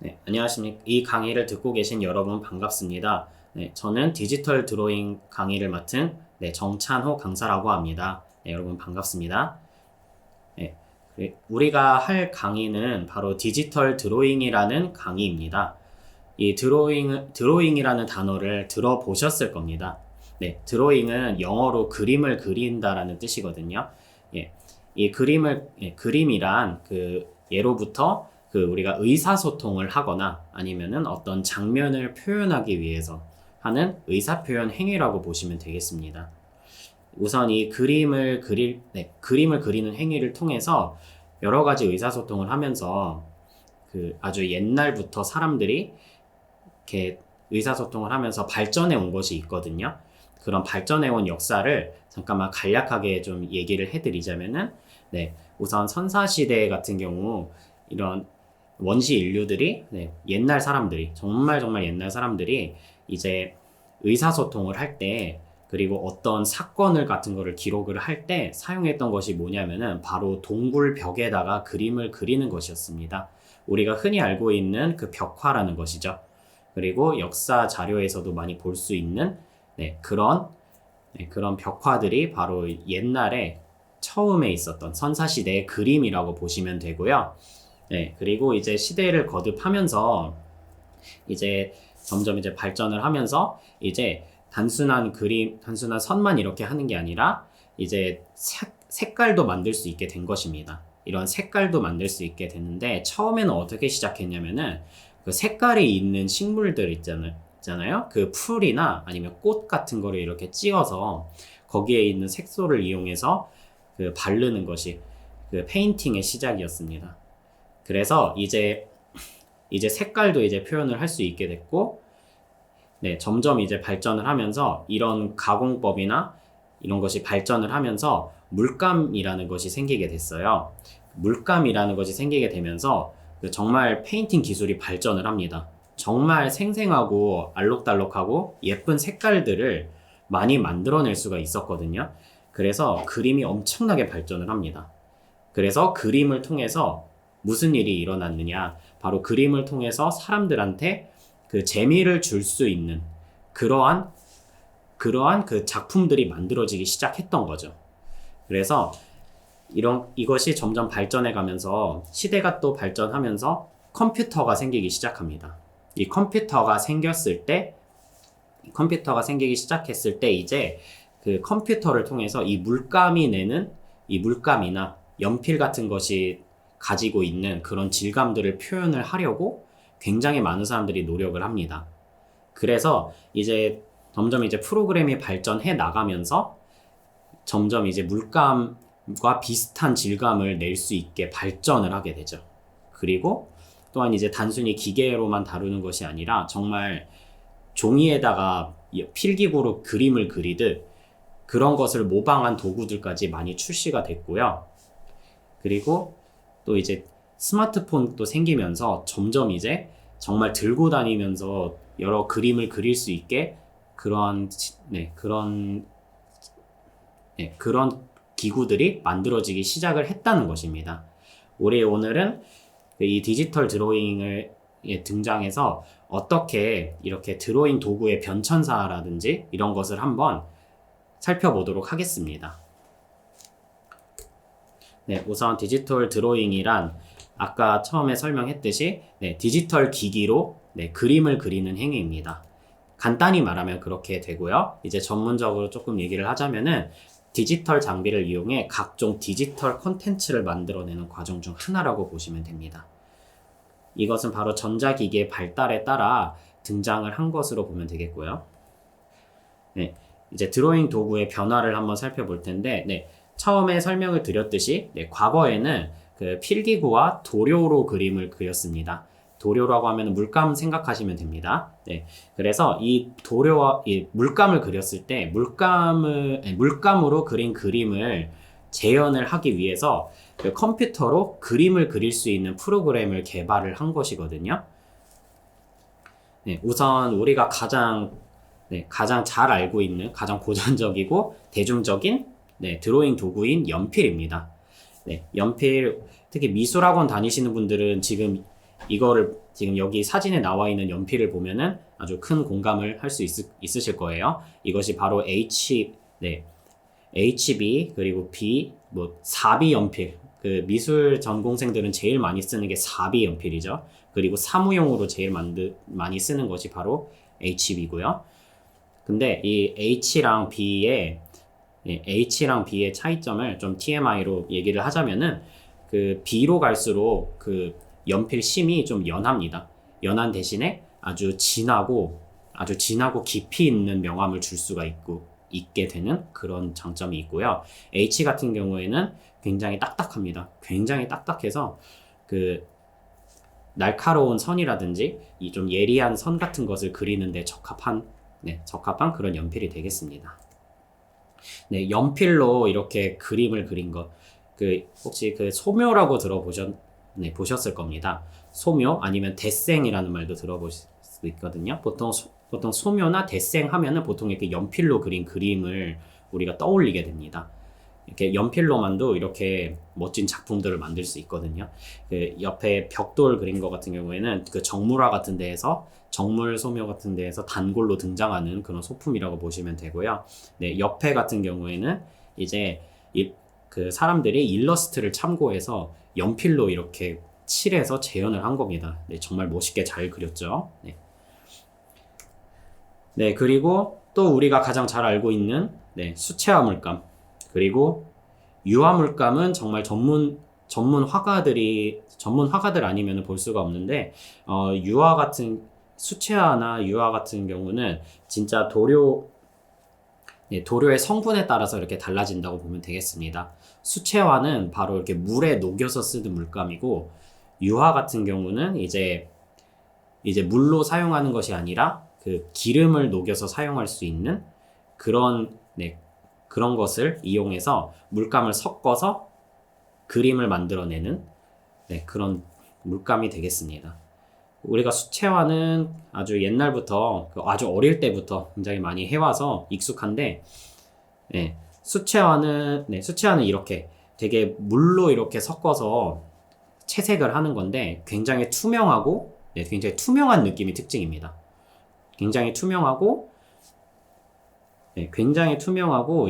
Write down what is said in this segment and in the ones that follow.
네, 안녕하십니까. 이 강의를 듣고 계신 여러분 반갑습니다. 네, 저는 디지털 드로잉 강의를 맡은 정찬호 강사라고 합니다. 네, 여러분 반갑습니다. 네, 우리가 할 강의는 바로 디지털 드로잉이라는 강의입니다. 이 드로잉이라는 단어를 들어보셨을 겁니다. 네, 드로잉은 영어로 그림을 그린다라는 뜻이거든요. 예, 이 그림이란 예로부터 우리가 의사소통을 하거나 아니면은 어떤 장면을 표현하기 위해서 하는 의사표현 행위라고 보시면 되겠습니다. 우선 이 그림을 그리는 행위를 통해서 여러 가지 의사소통을 하면서 아주 옛날부터 사람들이 이렇게 의사소통을 하면서 발전해 온 것이 있거든요. 그런 발전해 온 역사를 잠깐만 간략하게 좀 얘기를 해드리자면은, 우선 선사시대 같은 경우 이런 원시 인류들이, 옛날 사람들이, 정말 옛날 사람들이 이제 의사소통을 할 때, 그리고 어떤 사건을 같은 거를 기록을 할 때 사용했던 것이 뭐냐면은 바로 동굴 벽에다가 그림을 그리는 것이었습니다. 우리가 흔히 알고 있는 그 벽화라는 것이죠. 그리고 역사 자료에서도 많이 볼 수 있는 그런 벽화들이 바로 옛날에 처음에 있었던 선사시대의 그림이라고 보시면 되고요. 그리고 이제 시대를 거듭하면서 이제 점점 이제 발전을 하면서 이제 단순한 선만 이렇게 하는 게 아니라 이제 색깔도 만들 수 있게 된 것입니다. 이런 색깔도 만들 수 있게 됐는데, 처음에는 어떻게 시작했냐면은 그 색깔이 있는 식물들 있잖아요. 그 풀이나 아니면 꽃 같은 거를 이렇게 찍어서 거기에 있는 색소를 이용해서 바르는 것이 페인팅의 시작이었습니다. 그래서 이제 색깔도 이제 표현을 할 수 있게 됐고, 점점 이제 발전을 하면서 이런 가공법이나 이런 것이 발전을 하면서 물감이라는 것이 생기게 됐어요. 물감이라는 것이 생기게 되면서 정말 페인팅 기술이 발전을 합니다. 정말 생생하고 알록달록하고 예쁜 색깔들을 많이 만들어낼 수가 있었거든요. 그래서 그림이 엄청나게 발전을 합니다. 그래서 그림을 통해서 무슨 일이 일어났느냐, 바로 그림을 통해서 사람들한테 그 재미를 줄 수 있는 그러한 그 작품들이 만들어지기 시작했던 거죠. 그래서 이것이 점점 발전해 가면서 시대가 또 발전하면서 컴퓨터가 생기기 시작합니다. 이 컴퓨터가 생기기 시작했을 때 이제 그 컴퓨터를 통해서 이 물감이 내는 이 물감이나 연필 같은 것이 가지고 있는 그런 질감들을 표현을 하려고 굉장히 많은 사람들이 노력을 합니다. 그래서 이제 점점 이제 프로그램이 발전해 나가면서 점점 이제 물감과 비슷한 질감을 낼 수 있게 발전을 하게 되죠. 그리고 또한 이제 단순히 기계로만 다루는 것이 아니라 정말 종이에다가 필기구로 그림을 그리듯 그런 것을 모방한 도구들까지 많이 출시가 됐고요. 그리고 또 이제 스마트폰도 생기면서 점점 이제 정말 들고 다니면서 여러 그림을 그릴 수 있게 그런 기구들이 만들어지기 시작을 했다는 것입니다. 오늘은 이 디지털 드로잉을 등장해서 어떻게 이렇게 드로잉 도구의 변천사라든지 이런 것을 한번 살펴보도록 하겠습니다. 우선 디지털 드로잉이란 아까 처음에 설명했듯이 디지털 기기로 그림을 그리는 행위입니다. 간단히 말하면 그렇게 되고요. 이제 전문적으로 조금 얘기를 하자면은 디지털 장비를 이용해 각종 디지털 콘텐츠를 만들어내는 과정 중 하나라고 보시면 됩니다. 이것은 바로 전자기기의 발달에 따라 등장을 한 것으로 보면 되겠고요. 이제 드로잉 도구의 변화를 한번 살펴볼 텐데, 처음에 설명을 드렸듯이 과거에는 그 필기구와 도료로 그림을 그렸습니다. 도료라고 하면 물감 생각하시면 됩니다. 그래서 이 도료와 이 물감을 그렸을 때 물감으로 그린 그림을 재현을 하기 위해서 그 컴퓨터로 그림을 그릴 수 있는 프로그램을 개발을 한 것이거든요. 우선 우리가 가장 잘 알고 있는 가장 고전적이고 대중적인 드로잉 도구인 연필입니다. 연필, 특히 미술학원 다니시는 분들은 지금 이거를 지금 여기 사진에 나와 있는 연필을 보면은 아주 큰 공감을 할 수 있으실 거예요. 이것이 바로 HB 그리고 B, 뭐 4B 연필. 그 미술 전공생들은 제일 많이 쓰는 게 4B 연필이죠. 그리고 사무용으로 제일 많이 쓰는 것이 바로 HB고요. 근데 이 H랑 B의 차이점을 좀 TMI로 얘기를 하자면은 그 B로 갈수록 그 연필 심이 좀 연합니다. 연한 대신에 아주 진하고 깊이 있는 명암을 줄 수가 있게 되는 그런 장점이 있고요. H 같은 경우에는 굉장히 딱딱합니다. 굉장히 딱딱해서 그 날카로운 선이라든지 이 좀 예리한 선 같은 것을 그리는데 적합한 그런 연필이 되겠습니다. 네, 연필로 이렇게 그림을 그린 것, 혹시 그 소묘라고 보셨을 겁니다. 소묘 아니면 데생이라는 말도 들어보실 수 있거든요. 보통 소묘나 데생 하면은 보통 이렇게 연필로 그린 그림을 우리가 떠올리게 됩니다. 이렇게 연필로만도 이렇게 멋진 작품들을 만들 수 있거든요. 그 옆에 벽돌 그린 것 같은 경우에는 그 정물 소묘 같은 데에서 단골로 등장하는 그런 소품이라고 보시면 되고요. 네, 옆에 같은 경우에는 이제 그 사람들이 일러스트를 참고해서 연필로 이렇게 칠해서 재현을 한 겁니다. 네, 정말 멋있게 잘 그렸죠. 네, 그리고 또 우리가 가장 잘 알고 있는 수채화 물감. 그리고 유화 물감은 정말 전문 화가들 아니면 볼 수가 없는데, 수채화나 유화 같은 경우는 진짜 도료의 성분에 따라서 이렇게 달라진다고 보면 되겠습니다. 수채화는 바로 이렇게 물에 녹여서 쓰는 물감이고, 유화 같은 경우는 이제 물로 사용하는 것이 아니라 그 기름을 녹여서 사용할 수 있는 그런 것을 이용해서 물감을 섞어서 그림을 만들어내는 그런 물감이 되겠습니다. 우리가 수채화는 아주 옛날부터, 아주 어릴 때부터 굉장히 많이 해와서 익숙한데, 수채화는 이렇게 되게 물로 이렇게 섞어서 채색을 하는 건데 굉장히 투명한 느낌이 특징입니다. 굉장히 투명하고 굉장히 투명하고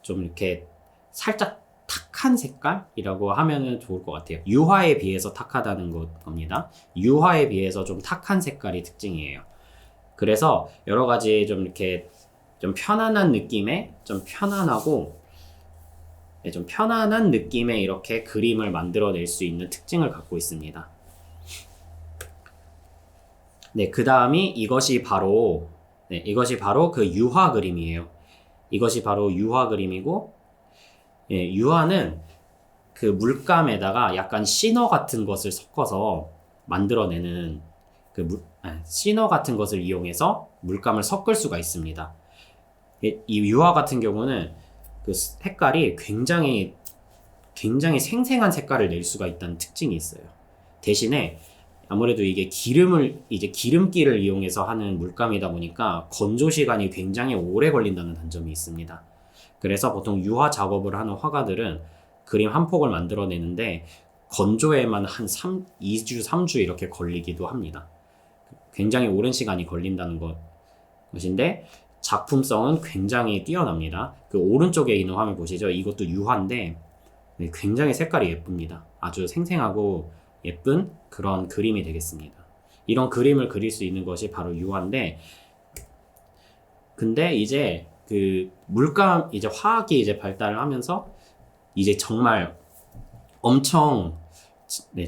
좀 이렇게 살짝 탁한 색깔이라고 하면 좋을 것 같아요. 유화에 비해서 탁하다는 겁니다. 유화에 비해서 좀 탁한 색깔이 특징이에요. 그래서 여러 가지 좀 이렇게 좀 편안한 느낌의 좀 편안한 느낌의 이렇게 그림을 만들어낼 수 있는 특징을 갖고 있습니다. 네, 그 다음이 이것이 바로 그 유화 그림이에요. 이것이 바로 유화 그림이고, 유화는 그 물감에다가 약간 시너 같은 것을 섞어서 만들어내는 시너 같은 것을 이용해서 물감을 섞을 수가 있습니다. 이 유화 같은 경우는 그 색깔이 굉장히 생생한 색깔을 낼 수가 있다는 특징이 있어요. 대신에 아무래도 이게 기름기를 이용해서 하는 물감이다 보니까 건조 시간이 굉장히 오래 걸린다는 단점이 있습니다. 그래서 보통 유화 작업을 하는 화가들은 그림 한 폭을 만들어내는데 건조에만 한 2주, 3주 이렇게 걸리기도 합니다. 굉장히 오랜 시간이 걸린다는 것인데 작품성은 굉장히 뛰어납니다. 그 오른쪽에 있는 화면 보시죠? 이것도 유화인데 굉장히 색깔이 예쁩니다. 아주 생생하고 예쁜 그런 그림이 되겠습니다. 이런 그림을 그릴 수 있는 것이 바로 유화인데, 근데 이제 그 물감 화학이 이제 발달을 하면서 이제 정말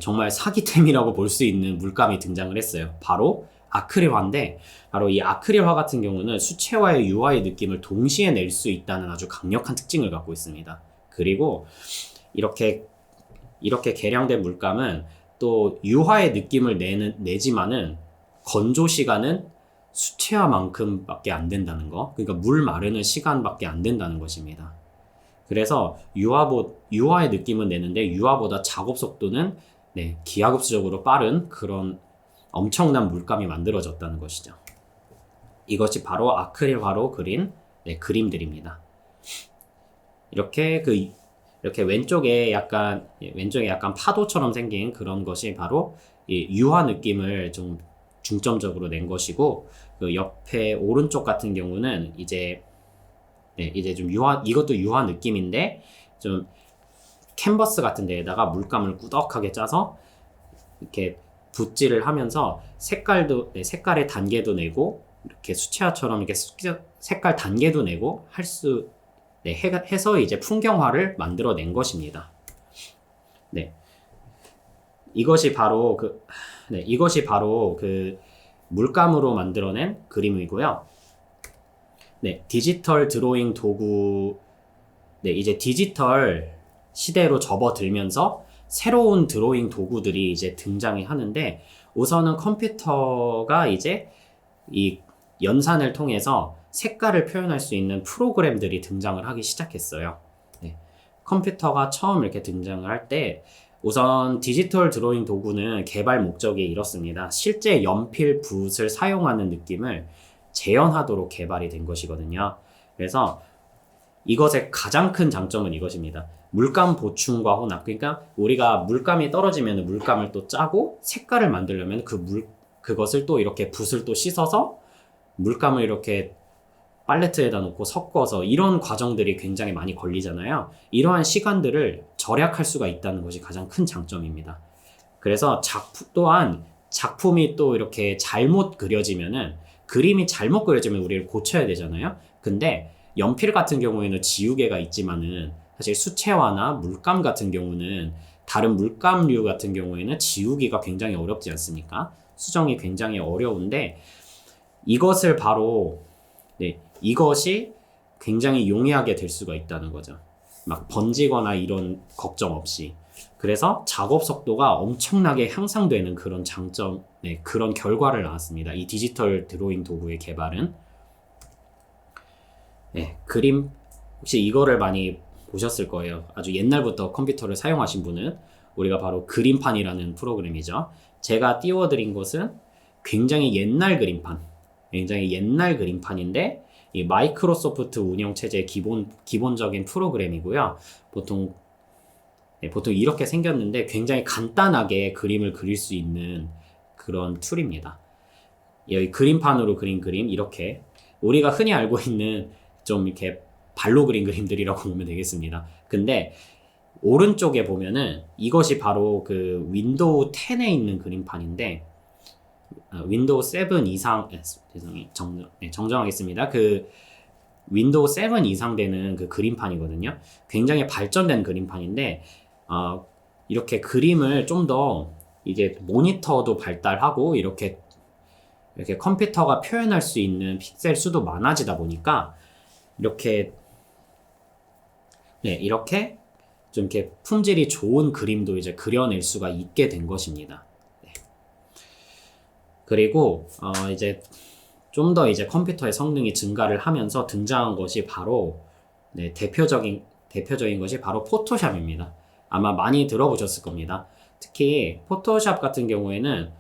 정말 사기템이라고 볼 수 있는 물감이 등장을 했어요. 바로 아크릴화인데, 바로 이 아크릴화 같은 경우는 수채화의 유화의 느낌을 동시에 낼 수 있다는 아주 강력한 특징을 갖고 있습니다. 그리고 이렇게 개량된 물감은 또 유화의 느낌을 내지만은 건조 시간은 수채화만큼밖에 안 된다는 거. 그러니까 물 마르는 시간밖에 안 된다는 것입니다. 그래서 유화의 느낌은 내는데 유화보다 작업 속도는 기하급수적으로 빠른 그런 엄청난 물감이 만들어졌다는 것이죠. 이것이 바로 아크릴화로 그린 그림들입니다. 이렇게 이렇게 왼쪽에 약간 파도처럼 생긴 그런 것이 바로 이 유화 느낌을 좀 중점적으로 낸 것이고, 그 옆에 오른쪽 같은 경우는 이제 좀 이것도 유화 느낌인데 좀 캔버스 같은 데에다가 물감을 꾸덕하게 짜서 이렇게 붓질을 하면서 색깔의 단계도 내고, 이렇게 수채화처럼 이렇게 색깔 단계도 내고 해서 이제 풍경화를 만들어낸 것입니다. 네. 이것이 바로 그 물감으로 만들어낸 그림이고요. 네, 디지털 드로잉 도구, 이제 디지털 시대로 접어들면서 새로운 드로잉 도구들이 이제 등장이 하는데, 우선은 컴퓨터가 이제 이 연산을 통해서 색깔을 표현할 수 있는 프로그램들이 등장을 하기 시작했어요. 네. 컴퓨터가 처음 이렇게 등장을 할 때, 우선 디지털 드로잉 도구는 개발 목적이 이렇습니다. 실제 연필, 붓을 사용하는 느낌을 재현하도록 개발이 된 것이거든요. 그래서 이것의 가장 큰 장점은 이것입니다. 물감 보충과 혼합. 그러니까 우리가 물감이 떨어지면 물감을 또 짜고, 색깔을 만들려면 그것을 또 이렇게 붓을 또 씻어서 물감을 이렇게 팔레트에다 놓고 섞어서, 이런 과정들이 굉장히 많이 걸리잖아요. 이러한 시간들을 절약할 수가 있다는 것이 가장 큰 장점입니다. 그래서 또한 작품이 또 이렇게 그림이 잘못 그려지면 우리를 고쳐야 되잖아요. 근데 연필 같은 경우에는 지우개가 있지만은, 사실 수채화나 물감 같은 경우는, 다른 물감류 같은 경우에는 지우기가 굉장히 어렵지 않습니까? 수정이 굉장히 어려운데, 이것이 굉장히 용이하게 될 수가 있다는 거죠. 막 번지거나 이런 걱정 없이. 그래서 작업 속도가 엄청나게 향상되는 그런 그런 결과를 낳았습니다. 이 디지털 드로잉 도구의 개발은. 네, 혹시 이거를 많이 보셨을 거예요. 아주 옛날부터 컴퓨터를 사용하신 분은. 우리가 바로 그림판이라는 프로그램이죠. 제가 띄워드린 것은 굉장히 옛날 그림판인데, 이 마이크로소프트 운영체제의 기본적인 프로그램이고요. 보통 이렇게 생겼는데 굉장히 간단하게 그림을 그릴 수 있는 그런 툴입니다. 여기 그림판으로 그린 그림, 이렇게 우리가 흔히 알고 있는 좀 이렇게 발로 그린 그림들이라고 보면 되겠습니다. 근데 오른쪽에 보면은 이것이 바로 그 윈도우 10에 있는 그림판인데, 윈도우 7 이상, 정정하겠습니다. 그 윈도우 7 이상 되는 그 그림판이거든요. 굉장히 발전된 그림판인데, 이렇게 그림을 좀 더 이제 모니터도 발달하고, 이렇게 컴퓨터가 표현할 수 있는 픽셀 수도 많아지다 보니까, 이렇게 좀 이렇게 품질이 좋은 그림도 이제 그려낼 수가 있게 된 것입니다. 그리고 이제 좀 더 이제 컴퓨터의 성능이 증가를 하면서 등장한 것이 바로, 대표적인 것이 바로 포토샵입니다. 아마 많이 들어보셨을 겁니다. 특히 포토샵 같은 경우에는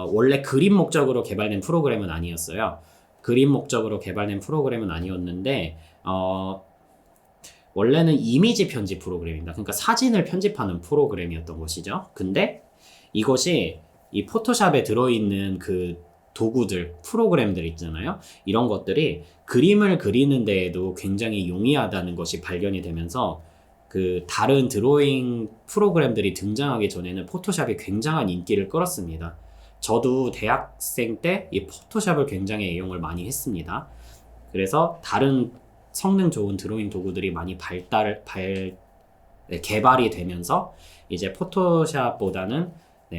원래 그림 목적으로 개발된 프로그램은 아니었어요. 그림 목적으로 개발된 프로그램은 아니었는데, 원래는 이미지 편집 프로그램입니다. 그러니까 사진을 편집하는 프로그램이었던 것이죠. 근데 이것이 이 포토샵에 들어있는 그 도구들, 프로그램들 있잖아요. 이런 것들이 그림을 그리는 데에도 굉장히 용이하다는 것이 발견이 되면서, 그 다른 드로잉 프로그램들이 등장하기 전에는 포토샵이 굉장한 인기를 끌었습니다. 저도 대학생 때 이 포토샵을 굉장히 애용을 많이 했습니다. 그래서 다른 성능 좋은 드로잉 도구들이 많이 개발이 되면서, 이제 포토샵보다는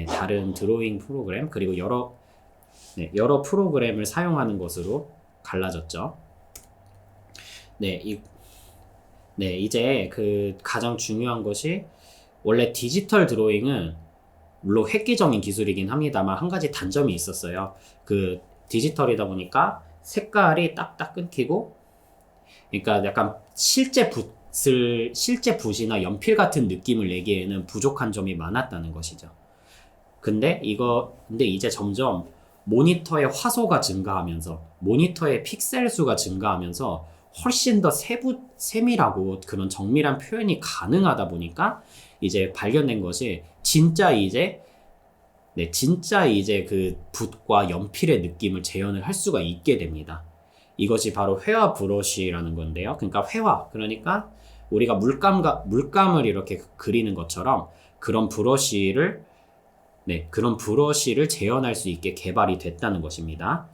다른 드로잉 프로그램, 그리고 여러 프로그램을 사용하는 것으로 갈라졌죠. 이제 그 가장 중요한 것이, 원래 디지털 드로잉은 물론 획기적인 기술이긴 합니다만 한 가지 단점이 있었어요. 그 디지털이다 보니까 색깔이 딱딱 끊기고, 그러니까 약간 실제 붓이나 연필 같은 느낌을 내기에는 부족한 점이 많았다는 것이죠. 근데 이제 점점 모니터의 화소가 증가하면서, 모니터의 픽셀 수가 증가하면서 훨씬 더 세밀하고 그런 정밀한 표현이 가능하다 보니까 이제 발견된 것이 진짜 이제 그 붓과 연필의 느낌을 재현을 할 수가 있게 됩니다. 이것이 바로 회화 브러쉬라는 건데요. 그러니까 그러니까 우리가 물감을 이렇게 그리는 것처럼 그런 브러쉬를 재현할 수 있게 개발이 됐다는 것입니다.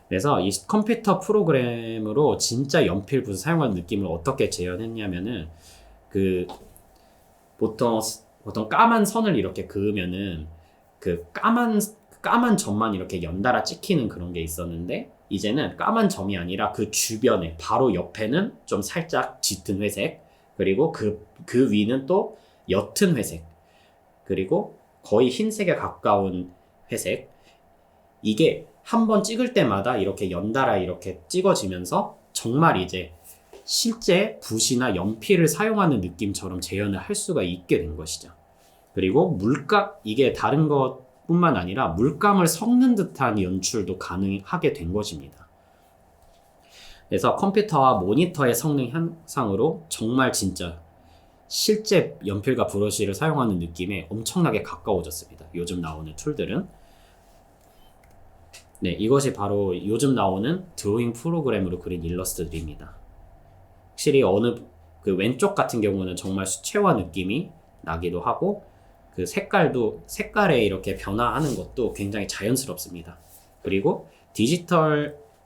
그래서 이 컴퓨터 프로그램으로 진짜 연필 붓을 사용하는 느낌을 어떻게 재현했냐면은 보통 까만 선을 이렇게 그으면은 까만 점만 이렇게 연달아 찍히는 그런 게 있었는데, 이제는 까만 점이 아니라 그 주변에 바로 옆에는 좀 살짝 짙은 회색, 그리고 그 위는 또 옅은 회색, 그리고 거의 흰색에 가까운 회색, 이게 한번 찍을 때마다 이렇게 연달아 이렇게 찍어지면서 정말 이제 실제 붓이나 연필을 사용하는 느낌처럼 재현을 할 수가 있게 된 것이죠. 그리고 이게 다른 것뿐만 아니라 물감을 섞는 듯한 연출도 가능하게 된 것입니다. 그래서 컴퓨터와 모니터의 성능 향상으로 정말 진짜 실제 연필과 브러쉬를 사용하는 느낌에 엄청나게 가까워졌습니다. 요즘 나오는 툴들은. 네, 이것이 바로 요즘 나오는 드로잉 프로그램으로 그린 일러스트들입니다. 확실히 그 왼쪽 같은 경우는 정말 수채화 느낌이 나기도 하고, 그 색깔에 이렇게 변화하는 것도 굉장히 자연스럽습니다. 그리고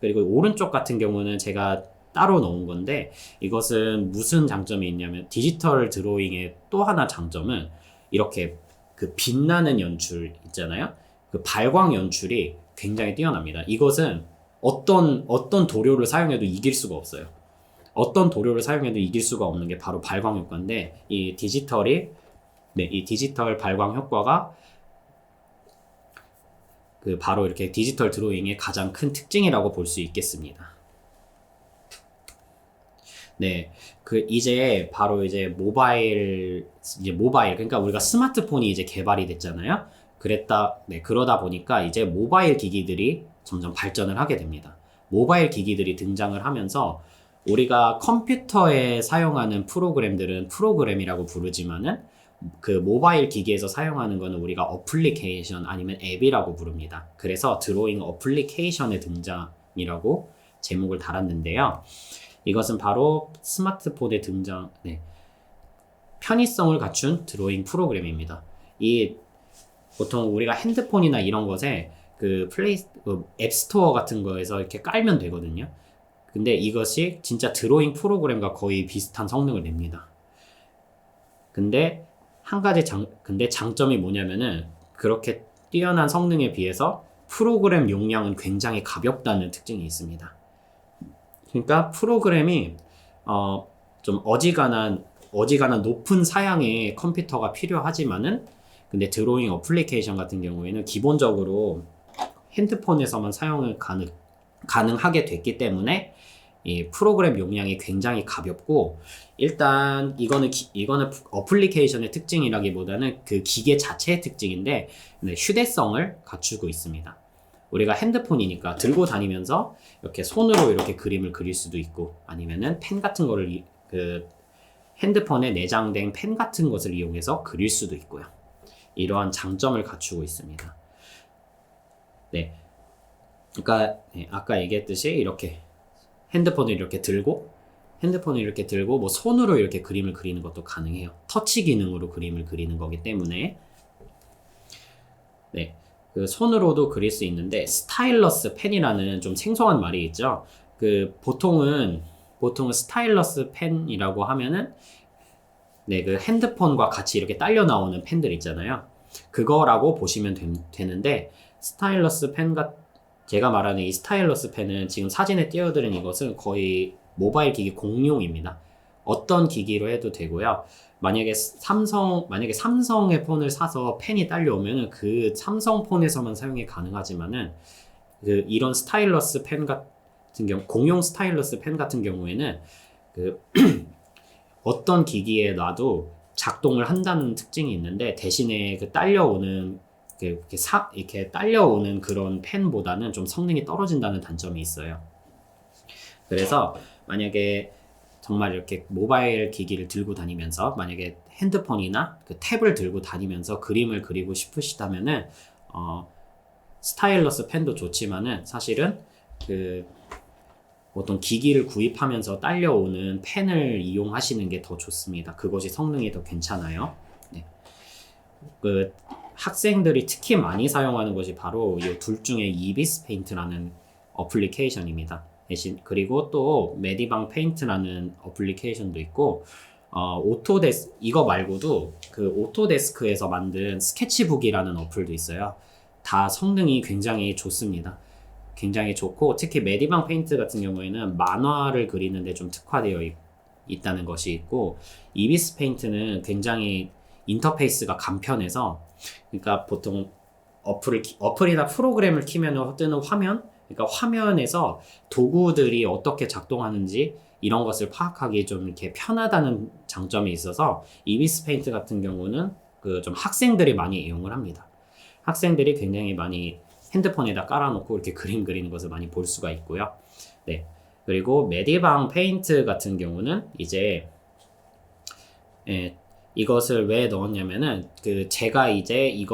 그리고 오른쪽 같은 경우는 제가 따로 넣은 건데, 이것은 무슨 장점이 있냐면, 디지털 드로잉의 또 하나 장점은 이렇게 그 빛나는 연출 있잖아요. 그 발광 연출이 굉장히 뛰어납니다. 이것은 어떤 도료를 사용해도 이길 수가 없어요. 어떤 도료를 사용해도 이길 수가 없는 게 바로 발광 효과인데, 이 디지털 발광 효과가 바로 이렇게 디지털 드로잉의 가장 큰 특징이라고 볼 수 있겠습니다. 네, 바로 이제 모바일, 그러니까 우리가 스마트폰이 이제 개발이 됐잖아요. 그러다 보니까 이제 모바일 기기들이 점점 발전을 하게 됩니다. 모바일 기기들이 등장을 하면서 우리가 컴퓨터에 사용하는 프로그램들은 프로그램이라고 부르지만은 그 모바일 기기에서 사용하는 거는 우리가 어플리케이션 아니면 앱이라고 부릅니다. 그래서 드로잉 어플리케이션의 등장이라고 제목을 달았는데요. 이것은 바로 스마트폰의 편의성을 갖춘 드로잉 프로그램입니다. 보통 우리가 핸드폰이나 이런 것에 앱스토어 같은 거에서 이렇게 깔면 되거든요. 근데 이것이 진짜 드로잉 프로그램과 거의 비슷한 성능을 냅니다. 근데 장점이 뭐냐면은, 그렇게 뛰어난 성능에 비해서 프로그램 용량은 굉장히 가볍다는 특징이 있습니다. 그러니까 프로그램이 좀 어지간한 높은 사양의 컴퓨터가 필요하지만은, 근데 드로잉 어플리케이션 같은 경우에는 기본적으로 핸드폰에서만 사용을 가능하게 됐기 때문에 이 프로그램 용량이 굉장히 가볍고, 일단 이거는 어플리케이션의 특징이라기보다는 그 기계 자체의 특징인데, 휴대성을 갖추고 있습니다. 우리가 핸드폰이니까 들고 다니면서 이렇게 손으로 이렇게 그림을 그릴 수도 있고, 아니면은 펜 같은 거를 핸드폰에 내장된 펜 같은 것을 이용해서 그릴 수도 있고요. 이러한 장점을 갖추고 있습니다. 네. 그러니까 아까 얘기했듯이 이렇게 핸드폰을 이렇게 들고 뭐 손으로 이렇게 그림을 그리는 것도 가능해요. 터치 기능으로 그림을 그리는 거기 때문에. 네. 그 손으로도 그릴 수 있는데, 스타일러스 펜이라는 좀 생소한 말이 있죠. 보통은 스타일러스 펜이라고 하면은 그 핸드폰과 같이 이렇게 딸려 나오는 펜들 있잖아요. 그거라고 보시면 되는데, 제가 말하는 이 스타일러스 펜은 지금 사진에 띄워드린 이것은 거의 모바일 기기 공용입니다. 어떤 기기로 해도 되고요. 만약에 삼성의 폰을 사서 펜이 딸려오면은 그 삼성 폰에서만 사용이 가능하지만은, 이런 스타일러스 펜 같은 경우, 공용 스타일러스 펜 같은 경우에는 어떤 기기에 놔도 작동을 한다는 특징이 있는데, 대신에 이렇게 딸려오는 그런 펜보다는 좀 성능이 떨어진다는 단점이 있어요. 그래서 만약에 정말 이렇게 모바일 기기를 들고 다니면서 만약에 핸드폰이나 그 탭을 들고 다니면서 그림을 그리고 싶으시다면은 스타일러스 펜도 좋지만은 사실은 그 어떤 기기를 구입하면서 딸려오는 펜을 이용하시는 게 더 좋습니다. 그것이 성능이 더 괜찮아요. 네. 그 학생들이 특히 많이 사용하는 것이 바로 이 둘 중에 이비스 페인트라는 어플리케이션입니다. 그리고 또 메디방 페인트라는 어플리케이션도 있고 이거 말고도 그 오토데스크에서 만든 스케치북이라는 어플도 있어요. 다 성능이 굉장히 좋습니다. 굉장히 좋고 특히 메디방 페인트 같은 경우에는 만화를 그리는데 좀 특화되어 있다는 것이 있고 이비스 페인트는 굉장히 인터페이스가 간편해서 그러니까 보통 어플이나 프로그램을 키면 뜨는 화면 그러니까 화면에서 도구들이 어떻게 작동하는지 이런 것을 파악하기 좀 이렇게 편하다는 장점이 있어서 이비스 페인트 같은 경우는 그 좀 학생들이 많이 이용을 합니다. 학생들이 굉장히 많이 핸드폰에다 깔아놓고 이렇게 그림 그리는 것을 많이 볼 수가 있고요. 네. 그리고 메디방 페인트 같은 경우는 이제 이것을 왜 넣었냐면은 제가 이제 이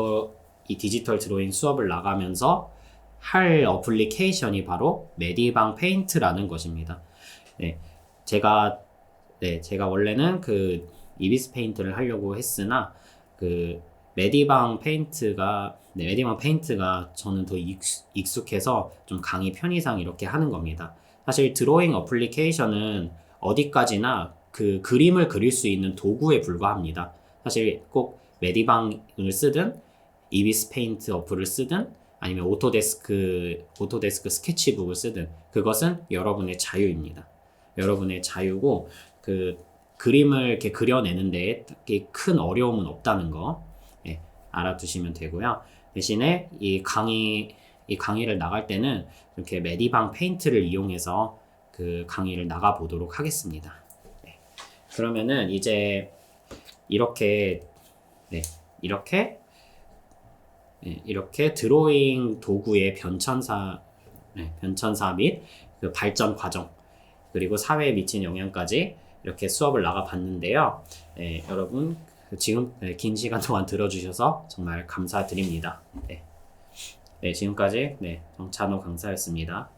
디지털 드로잉 수업을 나가면서 할 어플리케이션이 바로 메디방 페인트라는 것입니다. 네. 제가 원래는 그 이비스 페인트를 하려고 했으나 메디방 페인트가 저는 더 익숙해서 좀 강의 편의상 이렇게 하는 겁니다. 사실 드로잉 어플리케이션은 어디까지나 그 그림을 그릴 수 있는 도구에 불과합니다. 사실 꼭 메디방을 쓰든 이비스 페인트 어플을 쓰든 아니면 오토데스크 스케치북을 쓰든 그것은 여러분의 자유입니다. 여러분의 자유고 그림을 이렇게 그려내는데 큰 어려움은 없다는 거 알아두시면 되고요. 대신에 이 강의를 나갈 때는 이렇게 메디방 페인트를 이용해서 그 강의를 나가 보도록 하겠습니다. 네. 그러면은 이제 이렇게 드로잉 도구의 변천사 및 그 발전 과정 그리고 사회에 미친 영향까지 이렇게 수업을 나가 봤는데요. 여러분 지금 긴 시간 동안 들어주셔서 정말 감사드립니다. 지금까지 정찬호 강사였습니다.